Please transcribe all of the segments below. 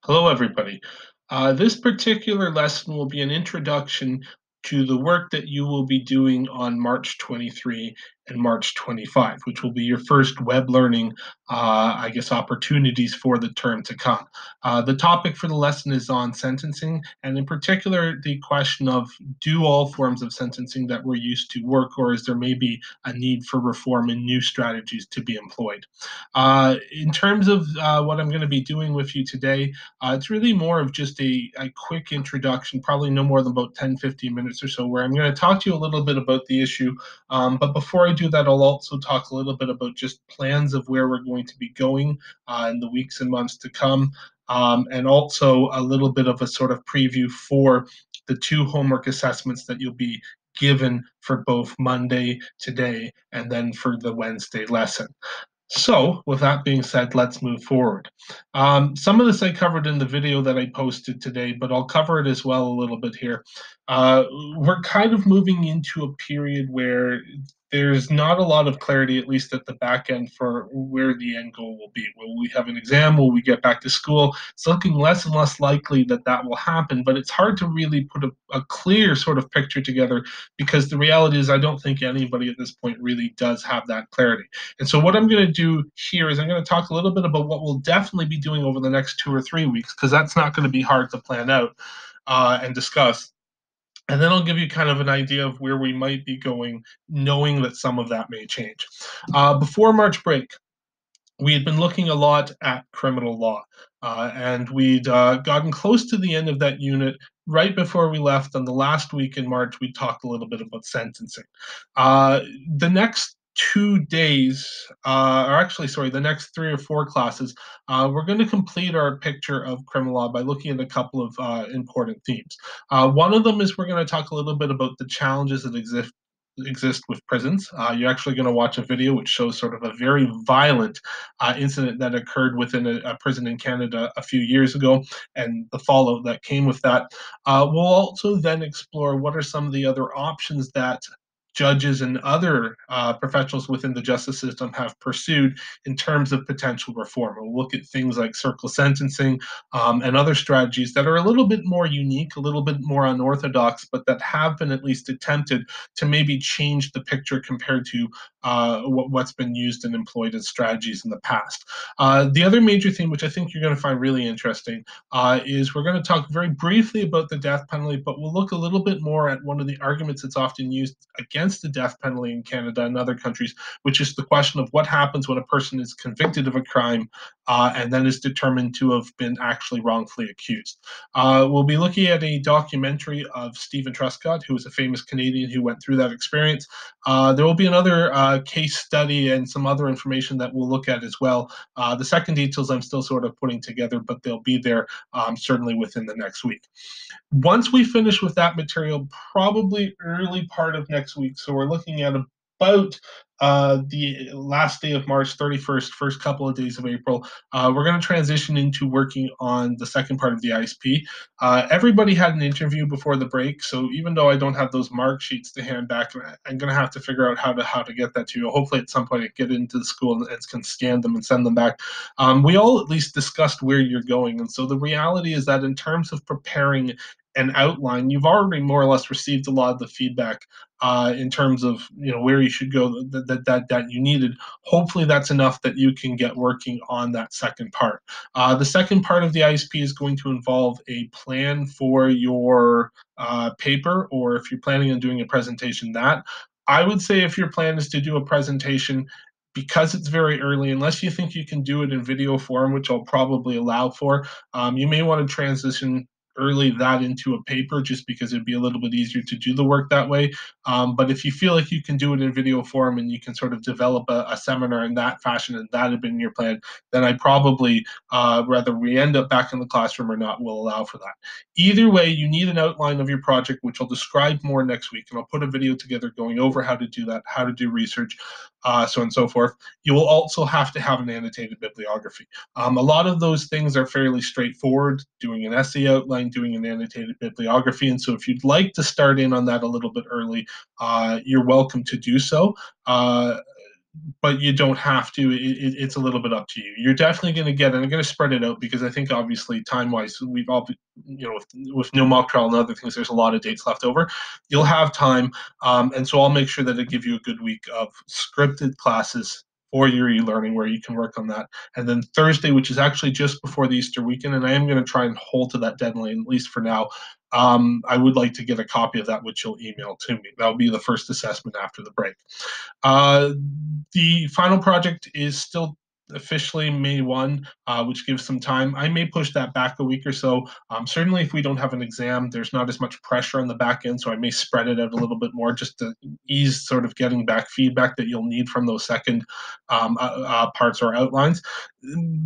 Hello, everybody. This particular lesson will be an introduction to the work that you will be doing on March 23 and March 25, which will be your first web learning, opportunities for the term to come. The topic for the lesson is on sentencing, and in particular, the question of do all forms of sentencing that we're used to work, or is there maybe a need for reform and new strategies to be employed? In terms of what I'm going to be doing with you today, it's really more of just a quick introduction, probably no more than about 10, 15 minutes or so, where I'm going to talk to you a little bit about the issue. But before I do that, I'll also talk a little bit about just plans of where we're going to be going in the weeks and months to come, and also a little bit of a sort of preview for the two homework assessments that you'll be given for both Monday today and then for the Wednesday lesson. So, with that being said, let's move forward. Some of this I covered in the video that I posted today, but I'll cover it as well a little bit here. Uh, we're kind of moving into a period where there's not a lot of clarity, at least at the back end, for where the end goal will be. Will we have an exam? Will we get back to school? It's looking less and less likely that that will happen, but it's hard to really put a clear sort of picture together because the reality is I don't think anybody at this point really does have that clarity. And so what I'm going to do here is I'm going to talk a little bit about what we'll definitely be doing over the next 2 or 3 weeks, because that's not going to be hard to plan out and discuss. And then I'll give you kind of an idea of where we might be going, knowing that some of that may change. Before March break, we had been looking a lot at criminal law, and we'd gotten close to the end of that unit. Right before we left on the last week in March, we talked a little bit about sentencing. The next 2 days, or actually, sorry, the next 3 or 4 classes, we're going to complete our picture of criminal law by looking at a couple of important themes. One of them is we're going to talk a little bit about the challenges that exist with prisons. You're actually going to watch a video which shows sort of a very violent incident that occurred within a prison in Canada a few years ago and the fallout that came with that. We'll also then explore what are some of the other options that judges and other professionals within the justice system have pursued in terms of potential reform. We'll look at things like circle sentencing and other strategies that are a little bit more unique, a little bit more unorthodox, but that have been at least attempted to maybe change the picture compared to what's been used and employed as strategies in the past. The other major theme, which I think you're going to find really interesting, is we're going to talk very briefly about the death penalty, but we'll look a little bit more at one of the arguments that's often used against the death penalty in Canada and other countries, which is the question of what happens when a person is convicted of a crime and then is determined to have been actually wrongfully accused. We'll be looking at a documentary of Stephen Truscott, who is a famous Canadian who went through that experience. There will be another case study and some other information that we'll look at as well. The second details I'm still sort of putting together, but they'll be there certainly within the next week. Once we finish with that material, probably early part of next week, so we're looking at about the last day of March, 31st, first couple of days of April, we're going to transition into working on the second part of the ISP. Everybody had an interview before the break, so even though I don't have those mark sheets to hand back, I'm going to have to figure out how to get that to you. Hopefully at some point I get into the school and can scan them and send them back. We all at least discussed where you're going, and so the reality is that in terms of preparing an outline, you've already more or less received a lot of the feedback in terms of where you should go that you needed. Hopefully, that's enough that you can get working on that second part. The second part of the ISP is going to involve a plan for your paper, or if you're planning on doing a presentation, that I would say if your plan is to do a presentation, because it's very early, unless you think you can do it in video form, which I'll probably allow for, you may want to transition early that into a paper just because it'd be a little bit easier to do the work that way. But if you feel like you can do it in video form and you can sort of develop a seminar in that fashion and that had been your plan, then I probably, whether we end up back in the classroom or not, will allow for that. Either way, you need an outline of your project, which I'll describe more next week. And I'll put a video together going over how to do that, how to do research, so on and so forth. You will also have to have an annotated bibliography. A lot of those things are fairly straightforward, doing an essay outline, doing an annotated bibliography. And so if you'd like to start in on that a little bit early, you're welcome to do so. but you don't have to. It's a little bit up to you. You're definitely going to get, and I'm going to spread it out because I think obviously time wise, we've all, with no mock trial and other things, there's a lot of dates left over. You'll have time, and so I'll make sure that I give you a good week of scripted classes for your e-learning where you can work on that. And then Thursday, which is actually just before the Easter weekend, and I am going to try and hold to that deadline at least for now. I would like to get a copy of that, which you'll email to me. That'll be the first assessment after the break. Uh, the final project is still officially May 1, which gives some time. I may push that back a week or so. Certainly, if we don't have an exam, there's not as much pressure on the back end, so I may spread it out a little bit more just to ease sort of getting back feedback that you'll need from those second parts or outlines.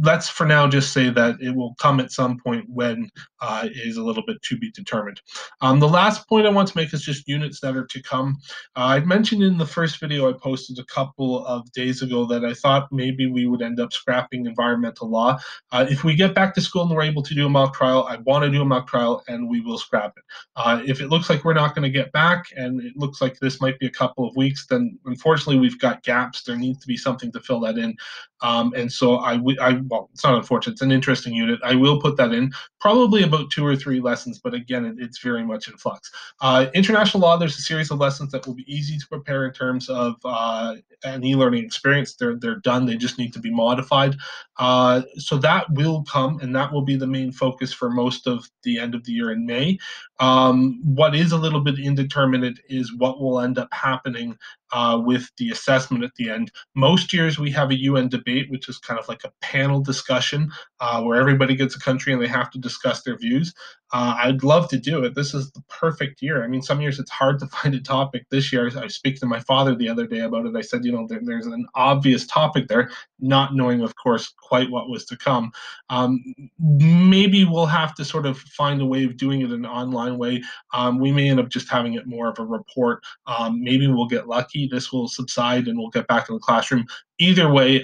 Let's for now just say that it will come at some point when it is a little bit to be determined. The last point I want to make is just units that are to come. I'd mentioned in the first video I posted a couple of days ago that I thought maybe we would end up scrapping environmental law. If we get back to school and we're able to do a mock trial, I want to do a mock trial and we will scrap it. If it looks like we're not going to get back and it looks like this might be a couple of weeks, then unfortunately we've got gaps. There needs to be something to fill that in. And so well, it's not unfortunate. It's an interesting unit. I will put that in, probably about 2 or 3 lessons, but again, it's very much in flux. International law, there's a series of lessons that will be easy to prepare in terms of an e-learning experience. They're done. They just need to be modified. So that will come, and that will be the main focus for most of the end of the year in May. What is a little bit indeterminate is what will end up happening with the assessment at the end. Most years we have a UN debate, which is kind of like a panel discussion where everybody gets a country and they have to discuss their views. I'd love to do it. This is the perfect year. I mean, some years it's hard to find a topic. This year, I was speaking to my father the other day about it. I said, there's an obvious topic there, not knowing, of course, quite what was to come. Maybe we'll have to sort of find a way of doing it in an online way. We may end up just having it more of a report. Maybe we'll get lucky. This will subside and we'll get back in the classroom. Either way,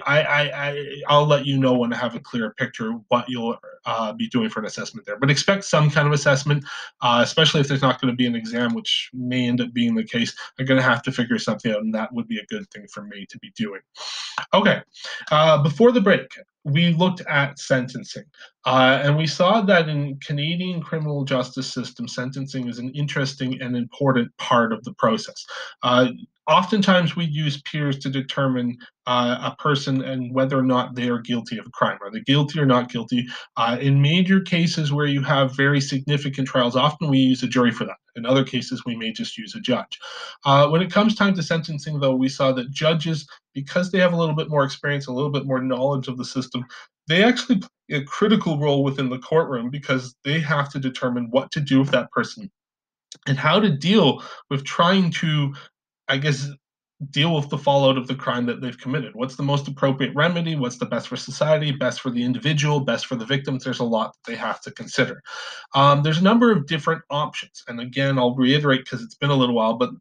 I'll let you know when I have a clear picture of what you'll be doing for an assessment there. But expect some kind of assessment, especially if there's not going to be an exam, which may end up being the case. I'm going to have to figure something out, and that would be a good thing for me to be doing. Okay, before the break, we looked at sentencing, and we saw that in Canadian criminal justice system, sentencing is an interesting and important part of the process. Oftentimes, we use peers to determine a person and whether or not they are guilty of a crime. Are they guilty or not guilty? In major cases where you have very significant trials, often we use a jury for that. In other cases, we may just use a judge. When it comes time to sentencing, though, we saw that judges, because they have a little bit more experience, a little bit more knowledge of the system, they actually play a critical role within the courtroom because they have to determine what to do with that person and how to deal with trying to, I guess, deal with the fallout of the crime that they've committed. What's the most appropriate remedy? What's the best for society, best for the individual, best for the victims? There's a lot that they have to consider. There's a number of different options. And again, I'll reiterate because it's been a little while, but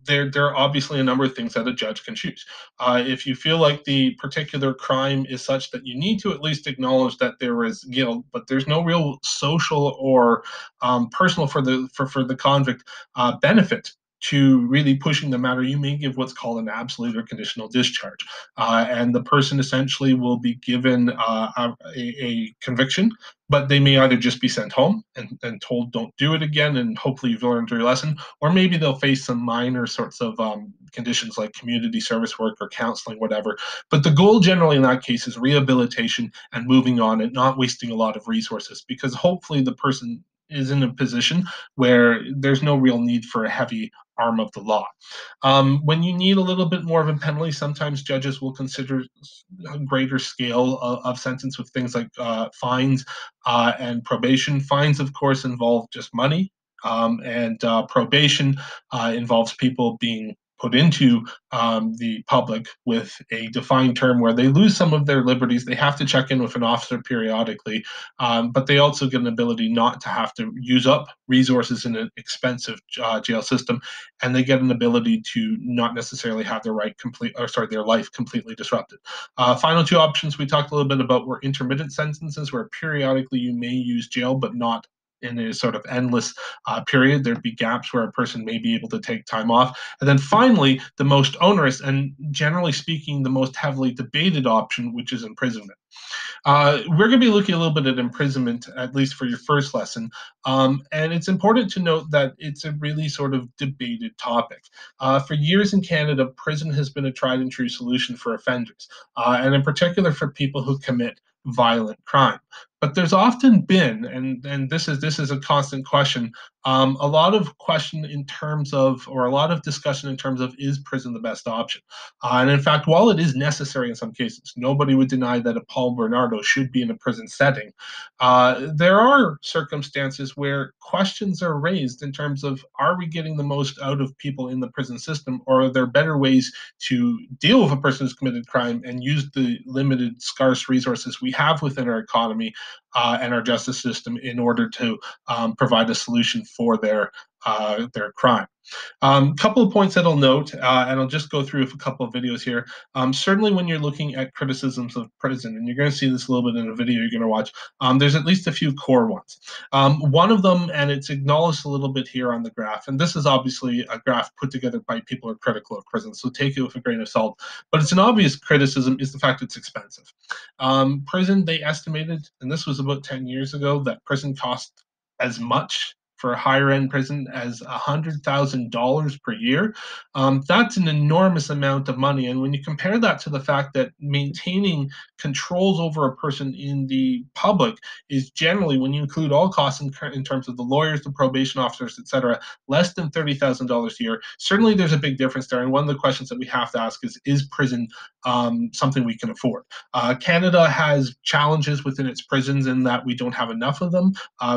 there are obviously a number of things that a judge can choose. If you feel like the particular crime is such that you need to at least acknowledge that there is guilt, but there's no real social or personal for the convict benefit to really pushing the matter, you may give what's called an absolute or conditional discharge. And the person essentially will be given a conviction, but they may either just be sent home and told don't do it again, and hopefully you've learned your lesson, or maybe they'll face some minor sorts of conditions like community service work or counseling, whatever. But the goal generally in that case is rehabilitation and moving on and not wasting a lot of resources, because hopefully the person is in a position where there's no real need for a heavy arm of the law. When you need a little bit more of a penalty, sometimes judges will consider a greater scale of sentence with things like fines and probation. Fines, of course, involve just money, and probation involves people being put into the public with a defined term where they lose some of their liberties. They have to check in with an officer periodically, but they also get an ability not to have to use up resources in an expensive jail system, and they get an ability to not necessarily have their life completely disrupted. Final 2 options we talked a little bit about were intermittent sentences, where periodically you may use jail, but not in a sort of endless period. There'd be gaps where a person may be able to take time off. And then finally, the most onerous and generally speaking, the most heavily debated option, which is imprisonment. We're going to be looking a little bit at imprisonment, at least for your first lesson. And it's important to note that it's a really sort of debated topic. For years in Canada, prison has been a tried and true solution for offenders, and in particular for people who commit violent crime. But there's often been, and this is a constant question, a lot of question in terms of, or a lot of discussion in terms of, is prison the best option? And in fact, while it is necessary in some cases, nobody would deny that a Paul Bernardo should be in a prison setting. There are circumstances where questions are raised in terms of, are we getting the most out of people in the prison system, or are there better ways to deal with a person who's committed crime and use the limited, scarce resources we have within our economy and our justice system in order to provide a solution for their crime. Couple of points that I'll note, and I'll just go through a couple of videos here. Certainly, when you're looking at criticisms of prison, and you're going to see this a little bit in a video you're going to watch, there's at least a few core ones. One of them, and it's acknowledged a little bit here on the graph, and this is obviously a graph put together by people who are critical of prison, so take it with a grain of salt. But it's an obvious criticism is the fact it's expensive. Prison, they estimated, and this was about 10 years ago, that prison cost as much for a higher end prison as $100,000 per year. That's an enormous amount of money. And when you compare that to the fact that maintaining controls over a person in the public is generally, when you include all costs in terms of the lawyers, the probation officers, etc., less than $30,000 a year, certainly there's a big difference there. And one of the questions that we have to ask is prison something we can afford? Canada has challenges within its prisons in that we don't have enough of them.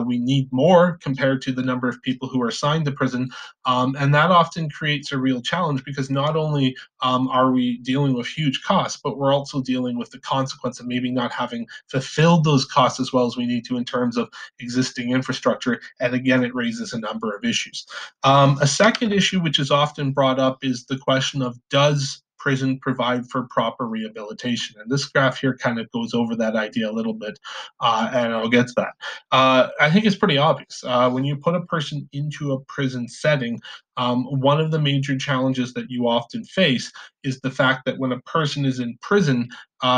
We need more compared to the number of people who are assigned to prison. And that often creates a real challenge because not only are we dealing with huge costs, but we're also dealing with the consequence of maybe not having fulfilled those costs as well as we need to in terms of existing infrastructure. And again, it raises a number of issues. A second issue, which is often brought up, is the question of, does prison provide for proper rehabilitation? And this graph here kind of goes over that idea a little bit, and I'll get to that. I think it's pretty obvious. When you put a person into a prison setting, one of the major challenges that you often face is the fact that when a person is in prison,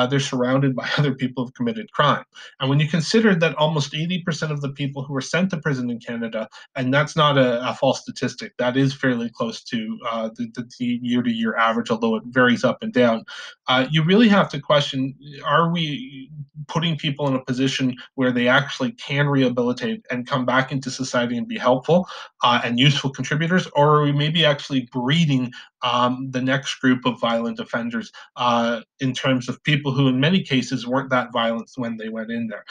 they're surrounded by other people who've committed crime. And when you consider that almost 80% of the people who are sent to prison in Canada, and that's not a false statistic, that is fairly close to the year-to-year average, although it varies up and down, you really have to question, are we putting people in a position where they actually can rehabilitate and come back into society and be helpful and useful contributors, or are we maybe actually breeding the next group of violent offenders in terms of people who in many cases weren't that violent when they went in there?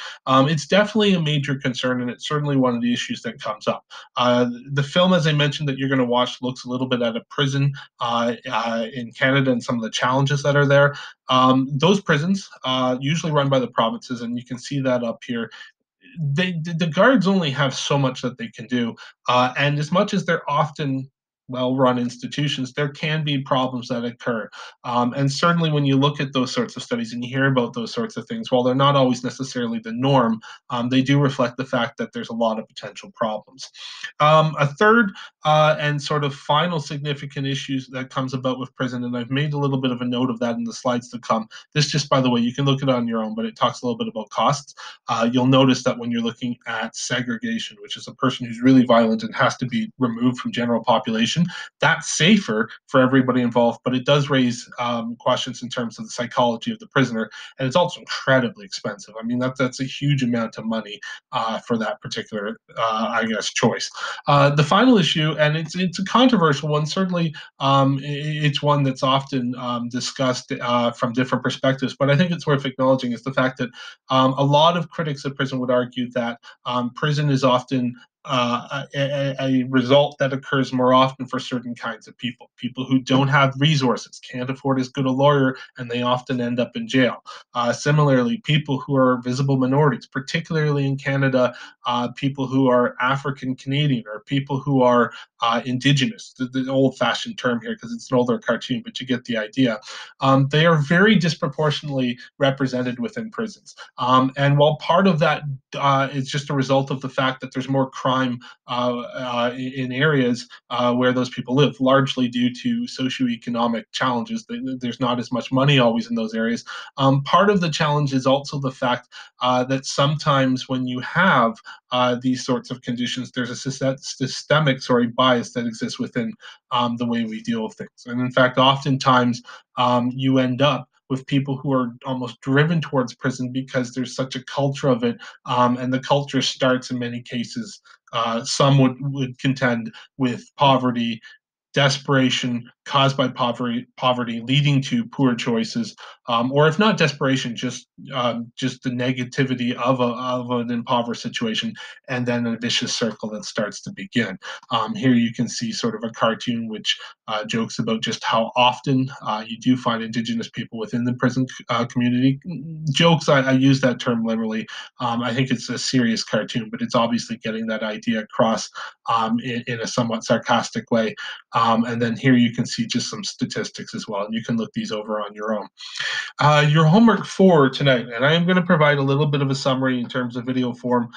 It's definitely a major concern, and it's certainly one of the issues that comes up. The film, as I mentioned, that you're going to watch looks a little bit at a prison in Canada and some of the challenges that are there. Those prisons, usually run by the provinces, and you can see that up here, the guards only have so much that they can do, and as much as they're often well-run institutions, there can be problems that occur. And certainly when you look at those sorts of studies and you hear about those sorts of things, while they're not always necessarily the norm, they do reflect the fact that there's a lot of potential problems. A third and sort of final significant issues that comes about with prison, and I've made a little bit of a note of that in the slides to come. This, just by the way, you can look at it on your own, but it talks a little bit about costs. You'll notice that when you're looking at segregation, which is a person who's really violent and has to be removed from general population, that's safer for everybody involved, but it does raise questions in terms of the psychology of the prisoner, and it's also incredibly expensive. I mean, that's a huge amount of money for that particular, I guess, choice. The final issue, and it's a controversial one, certainly it's one that's often discussed from different perspectives, but I think it's worth acknowledging, is the fact that a lot of critics of prison would argue that prison is often a result that occurs more often for certain kinds of people. People who don't have resources, can't afford as good a lawyer, and they often end up in jail. Similarly, people who are visible minorities, particularly in Canada, people who are African Canadian or people who are Indigenous, the old fashioned term here because it's an older cartoon, but you get the idea. They are very disproportionately represented within prisons. And while part of that is just a result of the fact that there's more crime in areas where those people live, largely due to socioeconomic challenges. There's not as much money always in those areas. Part of the challenge is also the fact that sometimes when you have these sorts of conditions, there's a systemic, bias that exists within the way we deal with things. And in fact, oftentimes you end up with people who are almost driven towards prison because there's such a culture of it, and the culture starts in many cases. Some would contend with poverty, desperation caused by poverty leading to poor choices, or if not desperation, just the negativity of an impoverished situation, and then a vicious circle that starts to begin. Here you can see sort of a cartoon which jokes about just how often you do find Indigenous people within the prison community. Jokes, I use that term liberally. I think it's a serious cartoon, but it's obviously getting that idea across in a somewhat sarcastic way. And then here you can see just some statistics as well, and you can look these over on your own. Your homework for tonight, and I am going to provide a little bit of a summary in terms of video form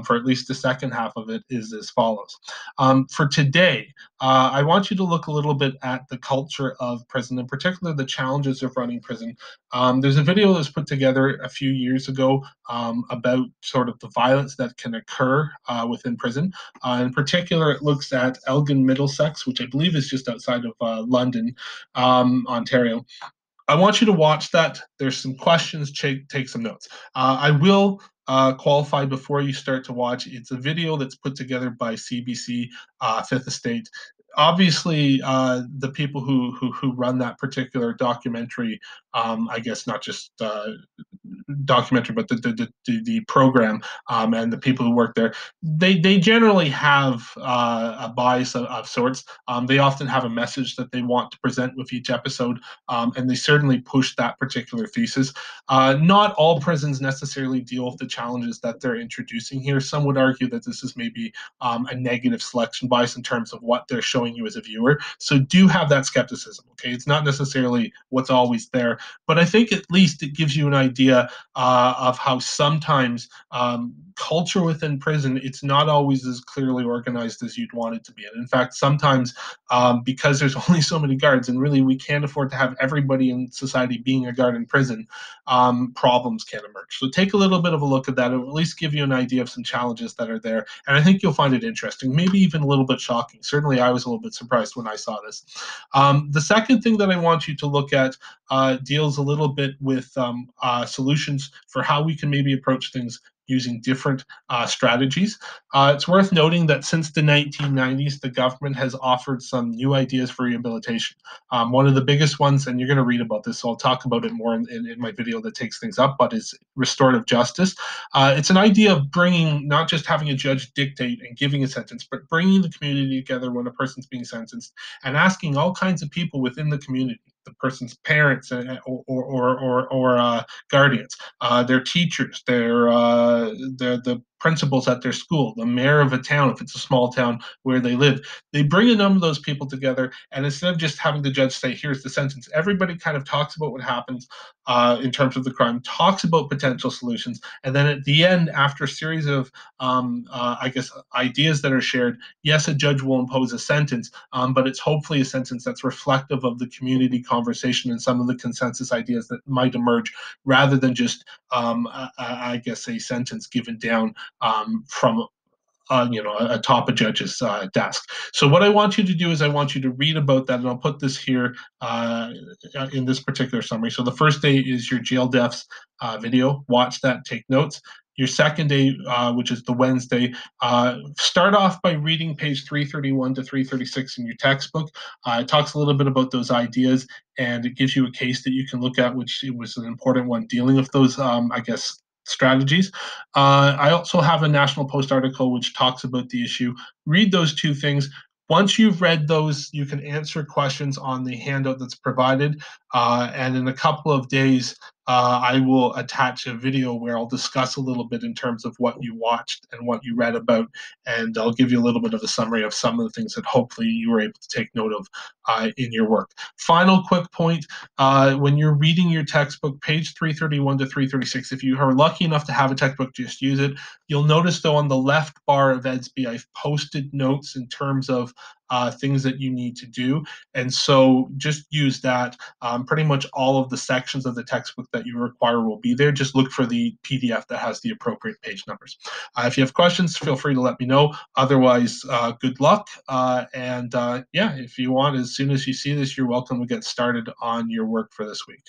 for at least the second half of it, is as follows. For today, I want you to look a little bit at the culture of prison, in particular the challenges of running prison. There's a video that was put together a few years ago about sort of the violence that can occur within prison. In particular, it looks at Elgin, Middlesex, which I believe is just outside of London, Ontario. I want you to watch that. There's some questions. Take some notes. I will qualify before you start to watch. It's a video that's put together by CBC, Fifth Estate. Obviously, the people who run that particular documentary, I guess not just documentary, but the program, and the people who work there, they generally have a bias of sorts. They often have a message that they want to present with each episode, and they certainly push that particular thesis. Not all prisons necessarily deal with the challenges that they're introducing here. Some would argue that this is maybe a negative selection bias in terms of what they're showing you as a viewer. So do have that skepticism. Okay, it's not necessarily what's always there, but I think at least it gives you an idea of how sometimes culture within prison, it's not always as clearly organized as you'd want it to be. And in fact, sometimes because there's only so many guards, and really we can't afford to have everybody in society being a guard in prison, problems can emerge. So take a little bit of a look at that. It will at least give you an idea of some challenges that are there. And I think you'll find it interesting, maybe even a little bit shocking. Certainly I was a little bit surprised when I saw this. The second thing that I want you to look at deals a little bit with solutions for how we can maybe approach things using different strategies. It's worth noting that since the 1990s, the government has offered some new ideas for rehabilitation. One of the biggest ones, and you're going to read about this, so I'll talk about it more in my video that takes things up, but is restorative justice. It's an idea of bringing, not just having a judge dictate and giving a sentence, but bringing the community together when a person's being sentenced and asking all kinds of people within the community, the person's parents or guardians, their teachers, the principals at their school, the mayor of a town, if it's a small town where they live. They bring a number of those people together, and instead of just having the judge say, here's the sentence, everybody kind of talks about what happens in terms of the crime, talks about potential solutions, and then at the end, after a series of, I guess, ideas that are shared, yes, a judge will impose a sentence, but it's hopefully a sentence that's reflective of the community conversation and some of the consensus ideas that might emerge, rather than just, I guess, a sentence given down from atop a judge's desk. So what I want you to do is I want you to read about that, and I'll put this here in this particular summary. So the first day is your jail deaths video. Watch that, take notes. Your second day, which is the Wednesday, start off by reading page 331 to 336 in your textbook. It talks a little bit about those ideas, and it gives you a case that you can look at, which it was an important one, dealing with those, I guess, strategies. I also have a National Post article which talks about the issue. Read those two things. Once you've read those, you can answer questions on the handout that's provided. And in a couple of days, I will attach a video where I'll discuss a little bit in terms of what you watched and what you read about, and I'll give you a little bit of a summary of some of the things that hopefully you were able to take note of in your work. Final quick point, when you're reading your textbook, page 331 to 336, if you are lucky enough to have a textbook, just use it. You'll notice, though, on the left bar of EDSB, I've posted notes in terms of things that you need to do. And so just use that. Pretty much all of the sections of the textbook that you require will be there. Just look for the PDF that has the appropriate page numbers. If you have questions, feel free to let me know. Otherwise, good luck. And yeah, if you want, as soon as you see this, you're welcome to get started on your work for this week.